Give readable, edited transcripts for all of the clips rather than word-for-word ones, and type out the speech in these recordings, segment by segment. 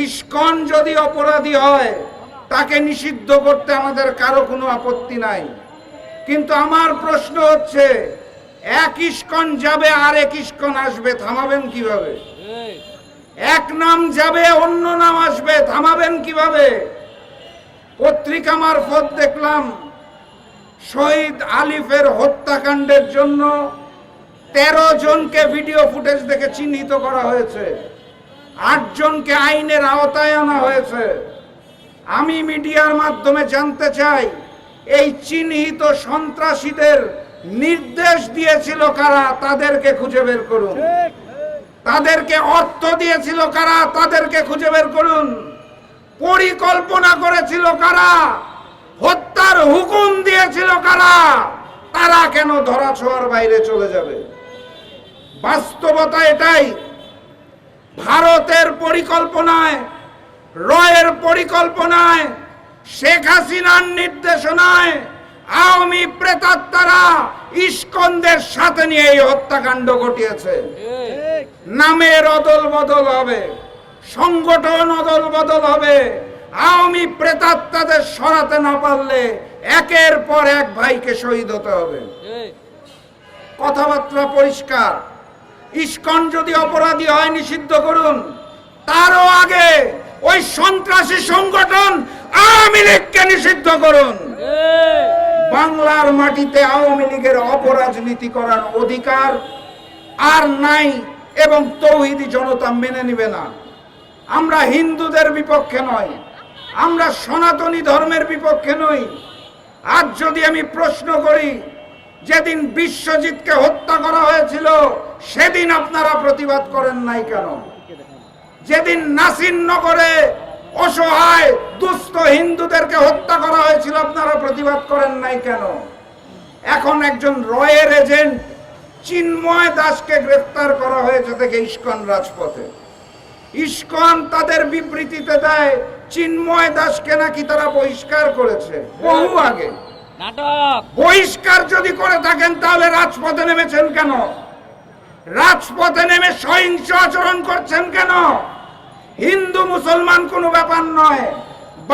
ISKCON যদি অপরাধী হয় তাকে নিষিদ্ধ করতে আমাদের কারো কোনো আপত্তি নাই, কিন্তু আমার প্রশ্ন হচ্ছে এক ইসকন যাবে আর এক ইসকন আসবে, থামাবেন কিভাবে? এক নাম যাবে অন্য নাম আসবে, থামাবেন কিভাবে? পত্রিকা মারফত দেখলাম শহীদ আলিফের হত্যাকাণ্ডের জন্য 13 জনকে ভিডিও ফুটেজ দেখে চিহ্নিত করা হয়েছে, 8 জনকে আইনের আওতায় আনা হয়েছে। আমি মিডিয়ার মাধ্যমে জানতে চাই এই চিহ্নিত সন্ত্রাসীদের নির্দেশ দিয়েছিল কারা, তাদেরকে খুঁজে বের করুন। তাদেরকে অর্থ দিয়েছিল কারা, তাদেরকে খুঁজে বের করুন। পরিকল্পনা করেছিল কারা, হত্যার হুকুম দিয়েছিল কারা, তারা কেন ধরাছোঁয়ার বাইরে চলে যাবে? বাস্তবতা এটাই, ভারতের পরিকল্পনায়, রয়ের পরিকল্পনায়, শেখ হাসিনার নির্দেশনায় আওয়ামী প্রেতাত্মারা ইসকনদের সাথে নিয়ে এই হত্যাকাণ্ড ঘটিয়েছে। নামের অদল বদল হবে, সংগঠন অদল বদল হবে। আওয়ামী প্রেতাত্মাদের সরাতে না পারলে একের পর এক ভাইকে শহীদ হতে হবে। কথাবার্তা পরিষ্কার। ইসকন যদি অপরাধী হয় নিষিদ্ধ করুন, তারও আগে ওই সন্ত্রাসী সংগঠন আওয়ামী লীগকে নিষিদ্ধ করুন। বাংলার মাটিতে আওয়ামী লীগের অপরাজনীতি করার অধিকার আর নাই এবং তৌহিদি জনতা মেনে নিবে না। আমরা হিন্দুদের বিপক্ষে নই, আমরা সনাতনী ধর্মের বিপক্ষে নই। আজ যদি আমি প্রশ্ন করি, যেদিন বিশ্বজিৎকে হত্যা করা হয়েছিল সেদিন আপনারা প্রতিবাদ করেন নাই কেন? যেদিন নাসিরনগরে অসহায় দুস্থ হিন্দুদেরকে হত্যা করা হয়েছিল আপনারা প্রতিবাদ করেন নাই কেন? এখন একজন রয়ের এজেন্ট চিন্ময় দাসকে গ্রেফতার করা হয়েছে থেকে ইসকন রাজপথে। ইসকন তাদের বিবৃতিতে দেয় চিন্ময় দাসকে নাকি তারা বহিষ্কার করেছে বহু আগে। বহিষ্কার যদি করে থাকেন তাহলে রাজপথে নেমেছেন কেন? রাজপথে নেমে সহিংস আচরণ করছেন কেন? হিন্দু মুসলমান কোনো ব্যাপার নয়,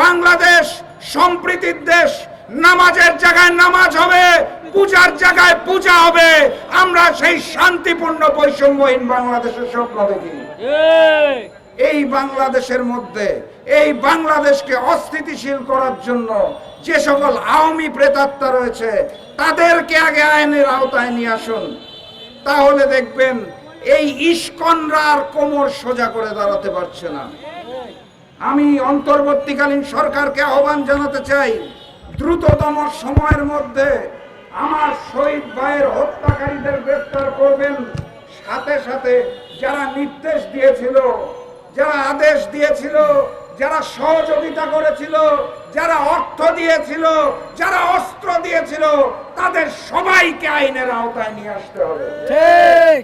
বাংলাদেশ সম্প্রীতির দেশ। নামাজের জায়গায় নামাজ হবে, পূজার জায়গায় পূজা হবে। আমরা সেই শান্তিপূর্ণ বৈষম্যহীন বাংলাদেশের স্বপ্ন দেখি। এই বাংলাদেশের মধ্যে, এই বাংলাদেশকে অস্থিতিশীল করার জন্য যে সকল আওয়ামী প্রেতাত্মা রয়েছে তাদেরকে আগে আইনের আওতায় নিয়ে আসুন, তাহলে দেখবেন এই ইসকনরা আর কোমর সোজা করে দাঁড়াতে পারছে না। আমি অন্তর্বর্তীকালীন সরকারকে আহ্বান জানাতে চাই, দ্রুততম সময়ের মধ্যে আমার শহীদ ভাইয়ের হত্যাকারীদের গ্রেফতার করবেন। সাথে সাথে যারা নির্দেশ দিয়েছিল, যারা আদেশ দিয়েছিল, যারা সহযোগিতা করেছিল, যারা অর্থ দিয়েছিল, যারা অস্ত্র দিয়েছিল, তাদের সবাইকে আইনের আওতায় নিয়ে আসতে হবে। ঠিক।